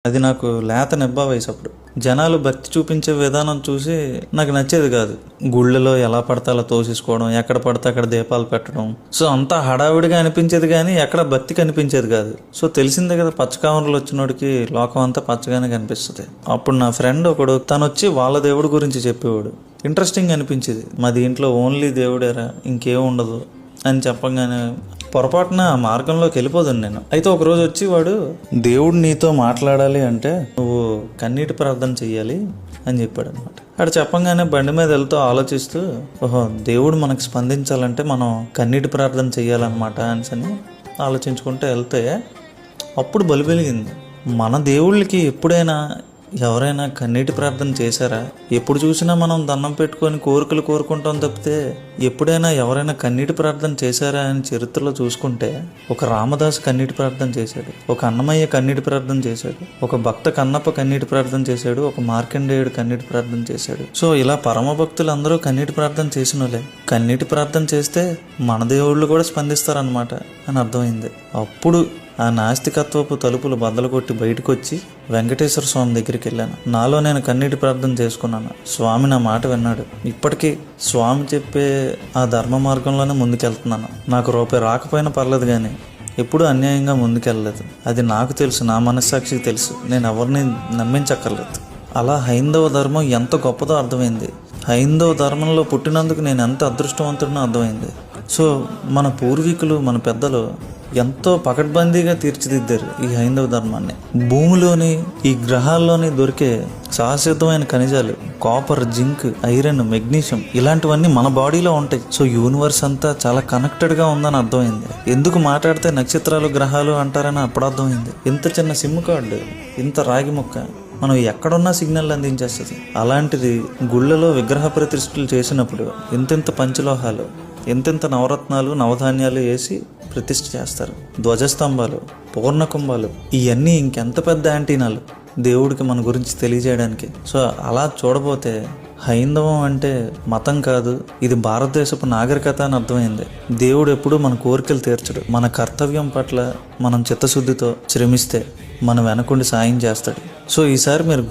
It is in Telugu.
అది నాకు లేత నిబ్బా వయసు. అప్పుడు జనాలు భక్తి చూపించే విధానం చూసి నాకు నచ్చేది కాదు. గుళ్ళలో ఎలా పడితే అలా తోసేసుకోవడం, ఎక్కడ పడితే అక్కడ దీపాలు పెట్టడం, సో అంతా హడావిడిగా అనిపించేది కానీ ఎక్కడ భక్తి కనిపించేది కాదు. సో తెలిసిందే కదా, పచ్చకామరులు వచ్చినోడికి లోకం అంతా పచ్చగానే కనిపిస్తుంది. అప్పుడు నా ఫ్రెండ్ ఒకడు తను వచ్చి వాళ్ళ దేవుడి గురించి చెప్పేవాడు. ఇంట్రెస్టింగ్ అనిపించేది. మా దీంట్లో ఓన్లీ దేవుడేరా, ఇంకేం ఉండదు అని చెప్పగానే పొరపాటున ఆ మార్గంలోకి వెళ్ళిపోదాను నేను. అయితే ఒకరోజు వచ్చి వాడు, దేవుడు నీతో మాట్లాడాలి అంటే నువ్వు కన్నీటి ప్రార్థన చెయ్యాలి అని చెప్పాడు అనమాట. అక్కడ చెప్పంగానే బండి మీద వెళ్తూ ఆలోచిస్తూ, ఓహో దేవుడు మనకు స్పందించాలంటే మనం కన్నీటి ప్రార్థన చెయ్యాలన్నమాట అని ఆలోచించుకుంటూ వెళ్తే అప్పుడు బలి వెలిగింది. మన దేవుళ్ళకి ఎప్పుడైనా ఎవరైనా కన్నీటి ప్రార్థన చేశారా? ఎప్పుడు చూసినా మనం దండం పెట్టుకొని కోరికలు కోరుకుంటాం తప్పితే ఎప్పుడైనా ఎవరైనా కన్నీటి ప్రార్థన చేశారా అని చరిత్రలో చూసుకుంటే ఒక రామదాసు కన్నీటి ప్రార్థన చేశాడు, ఒక అన్నమయ్య కన్నీటి ప్రార్థన చేశాడు, ఒక భక్త కన్నప్ప కన్నీటి ప్రార్థన చేశాడు, ఒక మార్కండేయుడు కన్నీటి ప్రార్థన చేశాడు. సో ఇలా పరమ భక్తులు అందరూ కన్నీటి ప్రార్థన చేసిన వాళ్ళే. కన్నీటి ప్రార్థన చేస్తే మన దేవుళ్ళు కూడా స్పందిస్తారనమాట అని అర్థమైంది. అప్పుడు ఆ నాస్తికత్వపు తలుపులు బద్దలు కొట్టి బయటకు వచ్చి వెంకటేశ్వర స్వామి దగ్గరికి వెళ్ళాను. నాలో నేను కన్నీటి ప్రార్థన చేసుకున్నాను. స్వామి నా మాట విన్నాడు. ఇప్పటికీ స్వామి చెప్పే ఆ ధర్మ మార్గంలోనే ముందుకెళ్తున్నాను. నాకు రూపాయి రాకపోయినా పర్లేదు కానీ ఎప్పుడూ అన్యాయంగా ముందుకెళ్ళలేదు. అది నాకు తెలుసు, నా మనస్సాక్షికి తెలుసు. నేను ఎవరిని నమ్మించక్కర్లేదు. అలా హైందవ ధర్మం ఎంత గొప్పదో అర్థమైంది. హైందవ ధర్మంలో పుట్టినందుకు నేను ఎంత అదృష్టవంతుడినో అర్థమైంది. సో మన పూర్వీకులు, మన పెద్దలు ఎంతో పకడ్బందీగా తీర్చిదిద్దారు ఈ హైందవ ధర్మాన్ని. భూమిలోని, ఈ గ్రహాల్లోని దొరికే శాశ్వతమైన ఖనిజాలు, కాపర్, జింక్, ఐరన్, మెగ్నీషియం ఇలాంటివన్నీ మన బాడీలో ఉంటాయి. సో యూనివర్స్ అంతా చాలా కనెక్టెడ్గా ఉందని అర్థమైంది. ఎందుకు మాట్లాడితే నక్షత్రాలు, గ్రహాలు అంటారని అప్పుడు అర్థమైంది. ఇంత చిన్న సిమ్ కార్డు, ఇంత రాగి ముక్క మనం ఎక్కడున్నా సిగ్నల్ అందించేస్తుంది. అలాంటిది గుళ్ళలో విగ్రహ ప్రతిష్ఠలు చేసినప్పుడు ఇంతింత పంచలోహాలు, ఎంతెంత నవరత్నాలు, నవధాన్యాలు వేసి ప్రతిష్ఠ చేస్తారు. ధ్వజస్తంభాలు, పూర్ణకుంభాలు, ఇవన్నీ ఇంకెంత పెద్ద యాంటీనాలు దేవుడికి మన గురించి తెలియజేయడానికి. సో అలా చూడబోతే హైందవం అంటే మతం కాదు, ఇది భారతదేశపు నాగరికత అని అర్థమైంది. దేవుడు ఎప్పుడూ మన కోరికలు తీర్చడు. మన కర్తవ్యం పట్ల మనం చిత్తశుద్ధితో శ్రమిస్తే మన వెనకుండి సాయం చేస్తాడు. సో ఈసారి మీరు